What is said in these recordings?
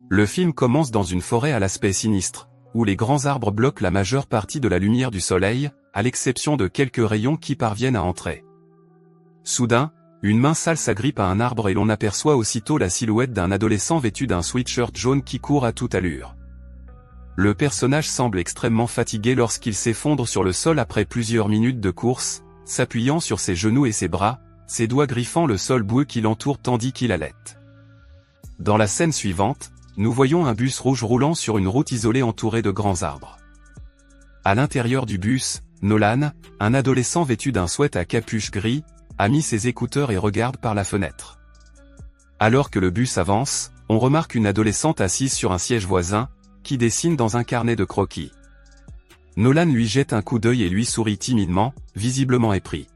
Le film commence dans une forêt à l'aspect sinistre, où les grands arbres bloquent la majeure partie de la lumière du soleil, à l'exception de quelques rayons qui parviennent à entrer. Soudain, une main sale s'agrippe à un arbre et l'on aperçoit aussitôt la silhouette d'un adolescent vêtu d'un sweatshirt jaune qui court à toute allure. Le personnage semble extrêmement fatigué lorsqu'il s'effondre sur le sol après plusieurs minutes de course, s'appuyant sur ses genoux et ses bras, ses doigts griffant le sol boueux qui l'entoure tandis qu'il halète. Dans la scène suivante, nous voyons un bus rouge roulant sur une route isolée entourée de grands arbres. À l'intérieur du bus, Nolan, un adolescent vêtu d'un sweat à capuche gris, a mis ses écouteurs et regarde par la fenêtre. Alors que le bus avance, on remarque une adolescente assise sur un siège voisin, qui dessine dans un carnet de croquis. Nolan lui jette un coup d'œil et lui sourit timidement, visiblement épris.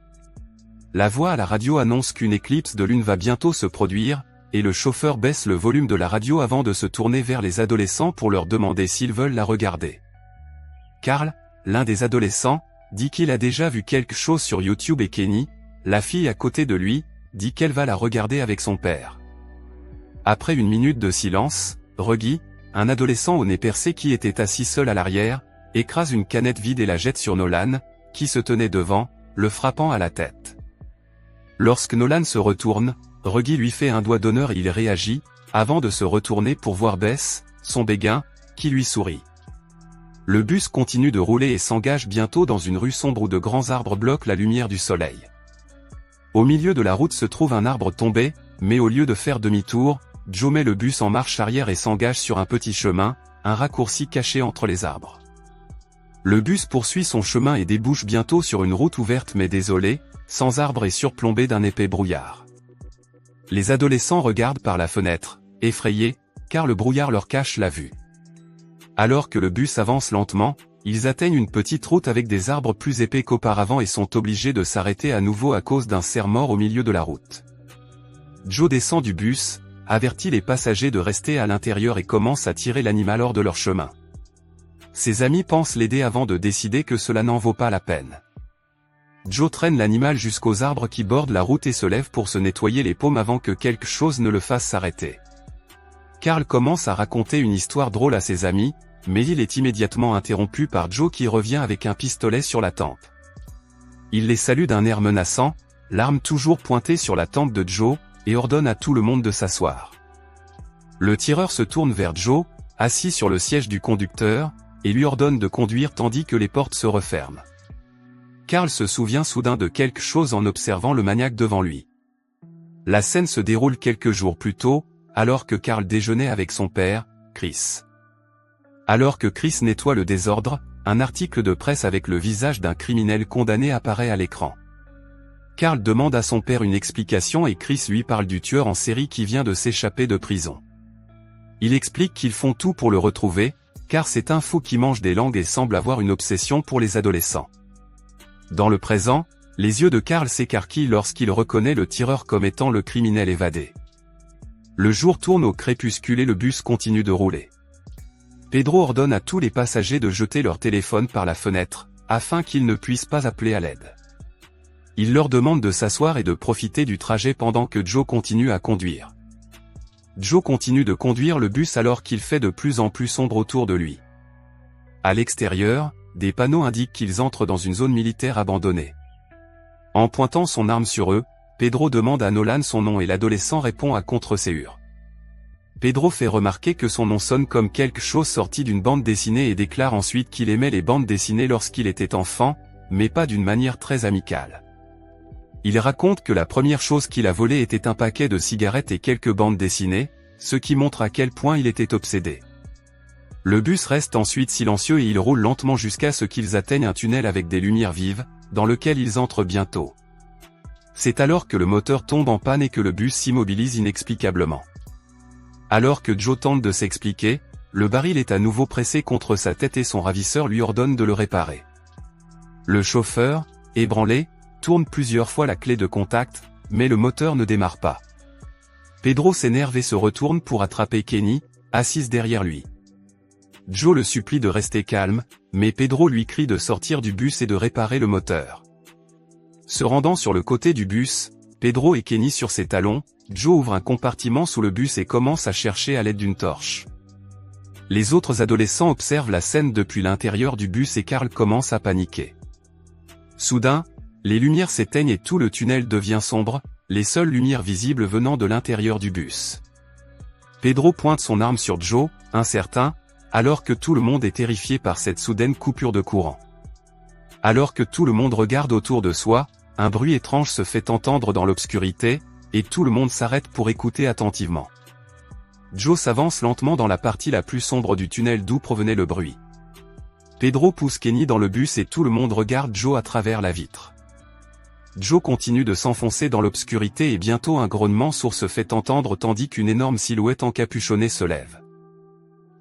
La voix à la radio annonce qu'une éclipse de lune va bientôt se produire, et le chauffeur baisse le volume de la radio avant de se tourner vers les adolescents pour leur demander s'ils veulent la regarder. Carl, l'un des adolescents, dit qu'il a déjà vu quelque chose sur YouTube et Kenny, la fille à côté de lui, dit qu'elle va la regarder avec son père. Après une minute de silence, Reggie, un adolescent au nez percé qui était assis seul à l'arrière, écrase une canette vide et la jette sur Nolan, qui se tenait devant, le frappant à la tête. Lorsque Nolan se retourne, Reggie lui fait un doigt d'honneur et il réagit, avant de se retourner pour voir Bess, son béguin, qui lui sourit. Le bus continue de rouler et s'engage bientôt dans une rue sombre où de grands arbres bloquent la lumière du soleil. Au milieu de la route se trouve un arbre tombé, mais au lieu de faire demi-tour, Joe met le bus en marche arrière et s'engage sur un petit chemin, un raccourci caché entre les arbres. Le bus poursuit son chemin et débouche bientôt sur une route ouverte mais désolée, sans arbres et surplombée d'un épais brouillard. Les adolescents regardent par la fenêtre, effrayés, car le brouillard leur cache la vue. Alors que le bus avance lentement, ils atteignent une petite route avec des arbres plus épais qu'auparavant et sont obligés de s'arrêter à nouveau à cause d'un cerf-mort au milieu de la route. Joe descend du bus, avertit les passagers de rester à l'intérieur et commence à tirer l'animal hors de leur chemin. Ses amis pensent l'aider avant de décider que cela n'en vaut pas la peine. Joe traîne l'animal jusqu'aux arbres qui bordent la route et se lève pour se nettoyer les paumes avant que quelque chose ne le fasse s'arrêter. Carl commence à raconter une histoire drôle à ses amis, mais il est immédiatement interrompu par Joe qui revient avec un pistolet sur la tempe. Il les salue d'un air menaçant, l'arme toujours pointée sur la tempe de Joe, et ordonne à tout le monde de s'asseoir. Le tireur se tourne vers Joe, assis sur le siège du conducteur, et lui ordonne de conduire tandis que les portes se referment. Carl se souvient soudain de quelque chose en observant le maniaque devant lui. La scène se déroule quelques jours plus tôt, alors que Carl déjeunait avec son père, Chris. Alors que Chris nettoie le désordre, un article de presse avec le visage d'un criminel condamné apparaît à l'écran. Carl demande à son père une explication et Chris lui parle du tueur en série qui vient de s'échapper de prison. Il explique qu'ils font tout pour le retrouver, car c'est un fou qui mange des langues et semble avoir une obsession pour les adolescents. Dans le présent, les yeux de Carl s'écarquillent lorsqu'il reconnaît le tireur comme étant le criminel évadé. Le jour tourne au crépuscule et le bus continue de rouler. Pedro ordonne à tous les passagers de jeter leur téléphone par la fenêtre, afin qu'ils ne puissent pas appeler à l'aide. Il leur demande de s'asseoir et de profiter du trajet pendant que Joe continue à conduire. Joe continue de conduire le bus alors qu'il fait de plus en plus sombre autour de lui. À l'extérieur, des panneaux indiquent qu'ils entrent dans une zone militaire abandonnée. En pointant son arme sur eux, Pedro demande à Nolan son nom et l'adolescent répond à contre-séure. Pedro fait remarquer que son nom sonne comme quelque chose sorti d'une bande dessinée et déclare ensuite qu'il aimait les bandes dessinées lorsqu'il était enfant, mais pas d'une manière très amicale. Il raconte que la première chose qu'il a volée était un paquet de cigarettes et quelques bandes dessinées, ce qui montre à quel point il était obsédé. Le bus reste ensuite silencieux et il roule lentement jusqu'à ce qu'ils atteignent un tunnel avec des lumières vives, dans lequel ils entrent bientôt. C'est alors que le moteur tombe en panne et que le bus s'immobilise inexplicablement. Alors que Joe tente de s'expliquer, le baril est à nouveau pressé contre sa tête et son ravisseur lui ordonne de le réparer. Le chauffeur, ébranlé, tourne plusieurs fois la clé de contact, mais le moteur ne démarre pas. Pedro s'énerve et se retourne pour attraper Kenny, assise derrière lui. Joe le supplie de rester calme, mais Pedro lui crie de sortir du bus et de réparer le moteur. Se rendant sur le côté du bus, Pedro et Kenny sur ses talons, Joe ouvre un compartiment sous le bus et commence à chercher à l'aide d'une torche. Les autres adolescents observent la scène depuis l'intérieur du bus et Carl commence à paniquer. Soudain, les lumières s'éteignent et tout le tunnel devient sombre, les seules lumières visibles venant de l'intérieur du bus. Pedro pointe son arme sur Joe, incertain, alors que tout le monde est terrifié par cette soudaine coupure de courant. Alors que tout le monde regarde autour de soi, un bruit étrange se fait entendre dans l'obscurité, et tout le monde s'arrête pour écouter attentivement. Joe s'avance lentement dans la partie la plus sombre du tunnel d'où provenait le bruit. Pedro pousse Kenny dans le bus et tout le monde regarde Joe à travers la vitre. Joe continue de s'enfoncer dans l'obscurité et bientôt un grognement sourd se fait entendre tandis qu'une énorme silhouette encapuchonnée se lève.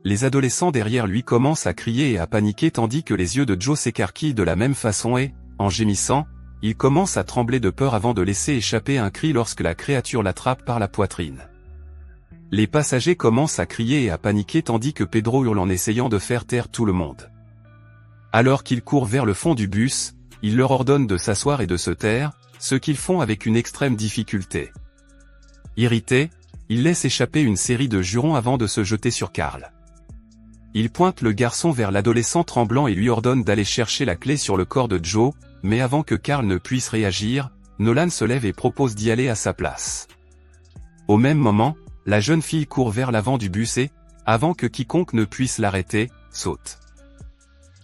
Les adolescents derrière lui commencent à crier et à paniquer tandis que les yeux de Joe s'écarquillent de la même façon et, en gémissant, il commence à trembler de peur avant de laisser échapper un cri lorsque la créature l'attrape par la poitrine. Les passagers commencent à crier et à paniquer tandis que Pedro hurle en essayant de faire taire tout le monde. Alors qu'il court vers le fond du bus, il leur ordonne de s'asseoir et de se taire, ce qu'ils font avec une extrême difficulté. Irrité, il laisse échapper une série de jurons avant de se jeter sur Carl. Il pointe le garçon vers l'adolescent tremblant et lui ordonne d'aller chercher la clé sur le corps de Joe, mais avant que Carl ne puisse réagir, Nolan se lève et propose d'y aller à sa place. Au même moment, la jeune fille court vers l'avant du bus et, avant que quiconque ne puisse l'arrêter, saute.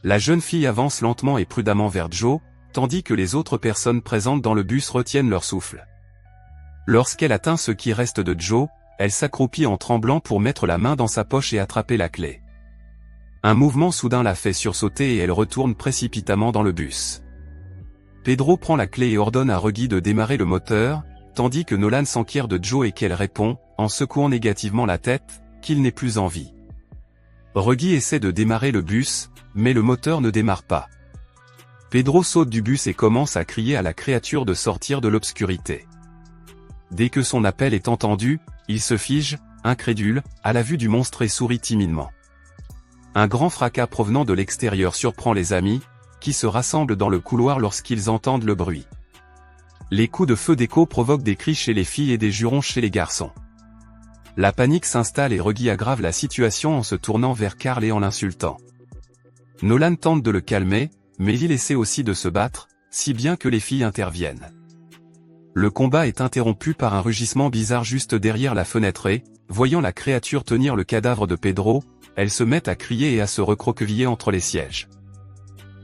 La jeune fille avance lentement et prudemment vers Joe, tandis que les autres personnes présentes dans le bus retiennent leur souffle. Lorsqu'elle atteint ce qui reste de Joe, elle s'accroupit en tremblant pour mettre la main dans sa poche et attraper la clé. Un mouvement soudain la fait sursauter et elle retourne précipitamment dans le bus. Pedro prend la clé et ordonne à Reggie de démarrer le moteur, tandis que Nolan s'enquiert de Joe et qu'elle répond, en secouant négativement la tête, qu'il n'est plus en vie. Reggie essaie de démarrer le bus, mais le moteur ne démarre pas. Pedro saute du bus et commence à crier à la créature de sortir de l'obscurité. Dès que son appel est entendu, il se fige, incrédule, à la vue du monstre et sourit timidement. Un grand fracas provenant de l'extérieur surprend les amis, qui se rassemblent dans le couloir lorsqu'ils entendent le bruit. Les coups de feu d'écho provoquent des cris chez les filles et des jurons chez les garçons. La panique s'installe et Reggie aggrave la situation en se tournant vers Carl et en l'insultant. Nolan tente de le calmer, mais il essaie aussi de se battre, si bien que les filles interviennent. Le combat est interrompu par un rugissement bizarre juste derrière la fenêtre et, voyant la créature tenir le cadavre de Pedro, elles se mettent à crier et à se recroqueviller entre les sièges.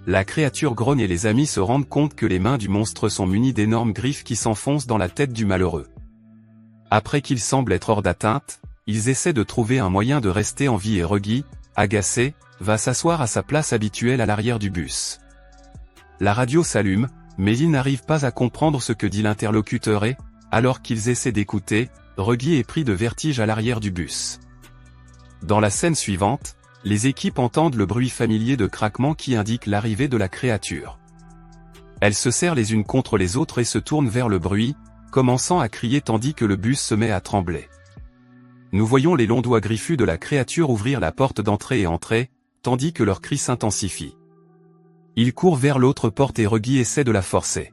La créature grogne et les amis se rendent compte que les mains du monstre sont munies d'énormes griffes qui s'enfoncent dans la tête du malheureux. Après qu'il semble être hors d'atteinte, ils essaient de trouver un moyen de rester en vie et Reggie, agacé, va s'asseoir à sa place habituelle à l'arrière du bus. La radio s'allume, mais ils n'arrivent pas à comprendre ce que dit l'interlocuteur et, alors qu'ils essaient d'écouter, Reggie est pris de vertige à l'arrière du bus. Dans la scène suivante, les équipes entendent le bruit familier de craquement qui indique l'arrivée de la créature. Elles se serrent les unes contre les autres et se tournent vers le bruit, commençant à crier tandis que le bus se met à trembler. Nous voyons les longs doigts griffus de la créature ouvrir la porte d'entrée et entrer, tandis que leurs cris s'intensifient. Ils courent vers l'autre porte et Reggie essaie de la forcer.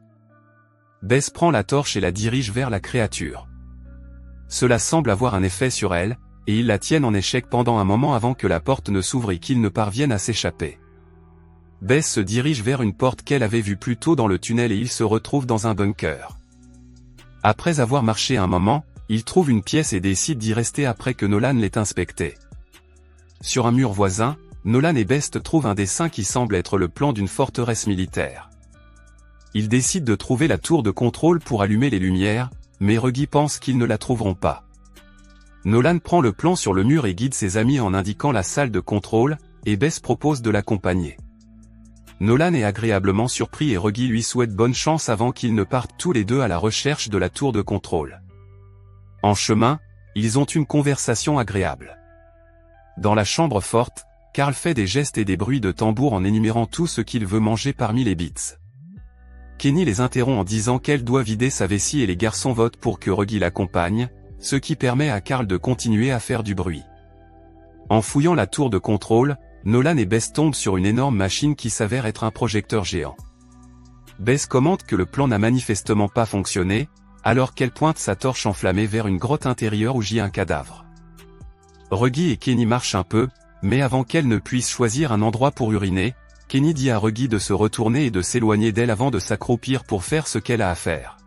Bess prend la torche et la dirige vers la créature. Cela semble avoir un effet sur elle, et ils la tiennent en échec pendant un moment avant que la porte ne s'ouvre et qu'ils ne parviennent à s'échapper. Bess se dirige vers une porte qu'elle avait vue plus tôt dans le tunnel et il se retrouve dans un bunker. Après avoir marché un moment, il trouve une pièce et décide d'y rester après que Nolan l'ait inspecté. Sur un mur voisin, Nolan et Best trouvent un dessin qui semble être le plan d'une forteresse militaire. Ils décident de trouver la tour de contrôle pour allumer les lumières, mais Reggie pense qu'ils ne la trouveront pas. Nolan prend le plan sur le mur et guide ses amis en indiquant la salle de contrôle, et Bess propose de l'accompagner. Nolan est agréablement surpris et Reggie lui souhaite bonne chance avant qu'ils ne partent tous les deux à la recherche de la tour de contrôle. En chemin, ils ont une conversation agréable. Dans la chambre forte, Carl fait des gestes et des bruits de tambour en énumérant tout ce qu'il veut manger parmi les bits. Kenny les interrompt en disant qu'elle doit vider sa vessie et les garçons votent pour que Reggie l'accompagne, ce qui permet à Carl de continuer à faire du bruit. En fouillant la tour de contrôle, Nolan et Bess tombent sur une énorme machine qui s'avère être un projecteur géant. Bess commente que le plan n'a manifestement pas fonctionné, alors qu'elle pointe sa torche enflammée vers une grotte intérieure où gît un cadavre. Reggie et Kenny marchent un peu, mais avant qu'elle ne puisse choisir un endroit pour uriner, Kenny dit à Reggie de se retourner et de s'éloigner d'elle avant de s'accroupir pour faire ce qu'elle a à faire.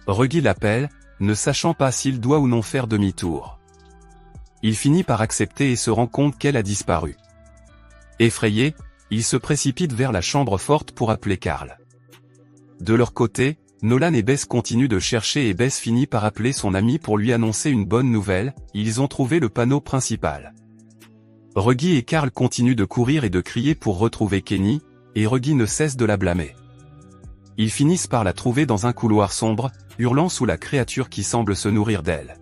Reggie l'appelle, ne sachant pas s'il doit ou non faire demi-tour. Il finit par accepter et se rend compte qu'elle a disparu. Effrayé, il se précipite vers la chambre forte pour appeler Carl. De leur côté, Nolan et Bess continuent de chercher et Bess finit par appeler son ami pour lui annoncer une bonne nouvelle, ils ont trouvé le panneau principal. Reggie et Carl continuent de courir et de crier pour retrouver Kenny, et Reggie ne cesse de la blâmer. Ils finissent par la trouver dans un couloir sombre, hurlant sous la créature qui semble se nourrir d'elle.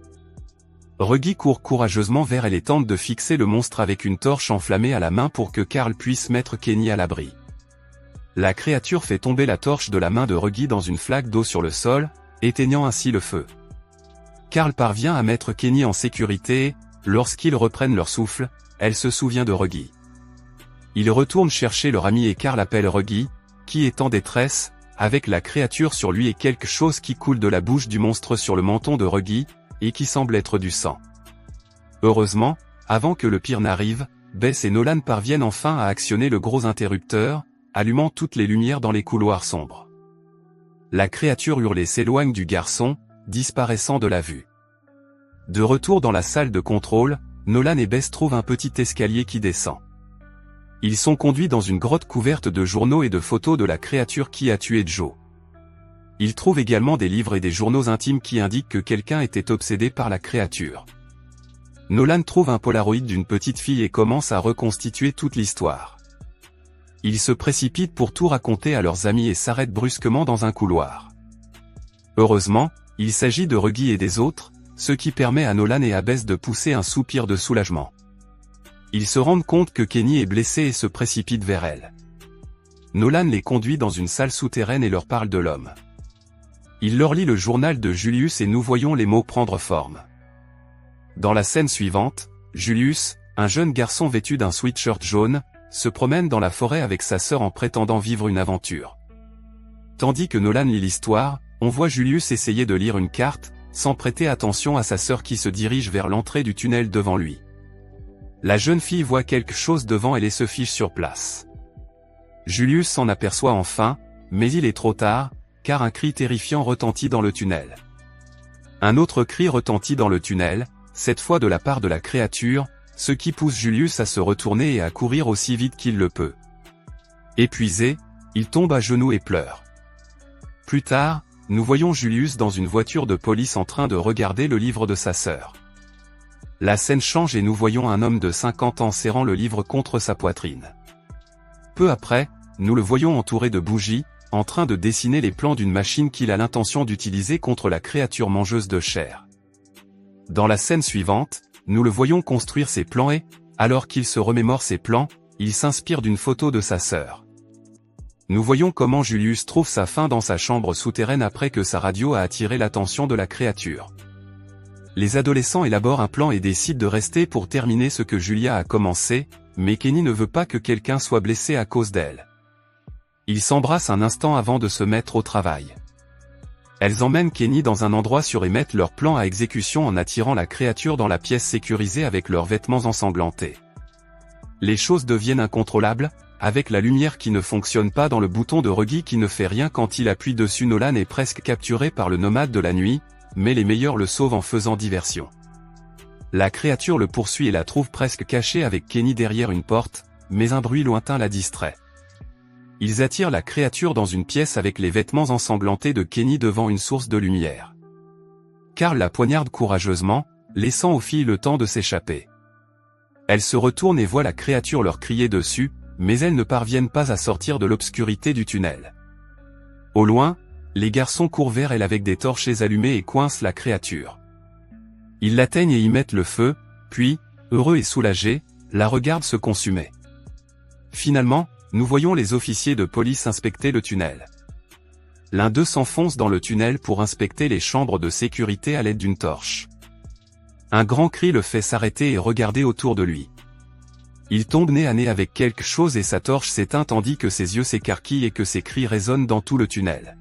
Reggie court courageusement vers elle et tente de fixer le monstre avec une torche enflammée à la main pour que Carl puisse mettre Kenny à l'abri. La créature fait tomber la torche de la main de Reggie dans une flaque d'eau sur le sol, éteignant ainsi le feu. Carl parvient à mettre Kenny en sécurité et, lorsqu'ils reprennent leur souffle, elle se souvient de Reggie. Ils retournent chercher leur ami et Carl appelle Reggie, qui est en détresse, avec la créature sur lui et quelque chose qui coule de la bouche du monstre sur le menton de Reggie, et qui semble être du sang. Heureusement, avant que le pire n'arrive, Bess et Nolan parviennent enfin à actionner le gros interrupteur, allumant toutes les lumières dans les couloirs sombres. La créature hurlée s'éloigne du garçon, disparaissant de la vue. De retour dans la salle de contrôle, Nolan et Bess trouvent un petit escalier qui descend. Ils sont conduits dans une grotte couverte de journaux et de photos de la créature qui a tué Joe. Ils trouvent également des livres et des journaux intimes qui indiquent que quelqu'un était obsédé par la créature. Nolan trouve un polaroid d'une petite fille et commence à reconstituer toute l'histoire. Ils se précipitent pour tout raconter à leurs amis et s'arrêtent brusquement dans un couloir. Heureusement, il s'agit de Reggie et des autres, ce qui permet à Nolan et à Bess de pousser un soupir de soulagement. Ils se rendent compte que Kenny est blessée et se précipitent vers elle. Nolan les conduit dans une salle souterraine et leur parle de l'homme. Il leur lit le journal de Julius et nous voyons les mots prendre forme. Dans la scène suivante, Julius, un jeune garçon vêtu d'un sweatshirt jaune, se promène dans la forêt avec sa sœur en prétendant vivre une aventure. Tandis que Nolan lit l'histoire, on voit Julius essayer de lire une carte, sans prêter attention à sa sœur qui se dirige vers l'entrée du tunnel devant lui. La jeune fille voit quelque chose devant elle et se fiche sur place. Julius s'en aperçoit enfin, mais il est trop tard, car un cri terrifiant retentit dans le tunnel. Un autre cri retentit dans le tunnel, cette fois de la part de la créature, ce qui pousse Julius à se retourner et à courir aussi vite qu'il le peut. Épuisé, il tombe à genoux et pleure. Plus tard, nous voyons Julius dans une voiture de police en train de regarder le livre de sa sœur. La scène change et nous voyons un homme de 50 ans serrant le livre contre sa poitrine. Peu après, nous le voyons entouré de bougies, en train de dessiner les plans d'une machine qu'il a l'intention d'utiliser contre la créature mangeuse de chair. Dans la scène suivante, nous le voyons construire ses plans et, alors qu'il se remémore ses plans, il s'inspire d'une photo de sa sœur. Nous voyons comment Julius trouve sa fin dans sa chambre souterraine après que sa radio a attiré l'attention de la créature. Les adolescents élaborent un plan et décident de rester pour terminer ce que Julia a commencé, mais Kenny ne veut pas que quelqu'un soit blessé à cause d'elle. Ils s'embrassent un instant avant de se mettre au travail. Elles emmènent Kenny dans un endroit sûr et mettent leur plan à exécution en attirant la créature dans la pièce sécurisée avec leurs vêtements ensanglantés. Les choses deviennent incontrôlables, avec la lumière qui ne fonctionne pas dans le bouton de Reggie qui ne fait rien quand il appuie dessus. Nolan est presque capturé par le nomade de la nuit, mais les meilleurs le sauvent en faisant diversion. La créature le poursuit et la trouve presque cachée avec Kenny derrière une porte, mais un bruit lointain la distrait. Ils attirent la créature dans une pièce avec les vêtements ensanglantés de Kenny devant une source de lumière. Carl la poignarde courageusement, laissant aux filles le temps de s'échapper. Elles se retournent et voient la créature leur crier dessus, mais elles ne parviennent pas à sortir de l'obscurité du tunnel. Au loin, les garçons courent vers elle avec des torches allumées et coincent la créature. Ils l'atteignent et y mettent le feu, puis, heureux et soulagés, la regardent se consumer. Finalement, nous voyons les officiers de police inspecter le tunnel. L'un d'eux s'enfonce dans le tunnel pour inspecter les chambres de sécurité à l'aide d'une torche. Un grand cri le fait s'arrêter et regarder autour de lui. Il tombe nez à nez avec quelque chose et sa torche s'éteint tandis que ses yeux s'écarquillent et que ses cris résonnent dans tout le tunnel.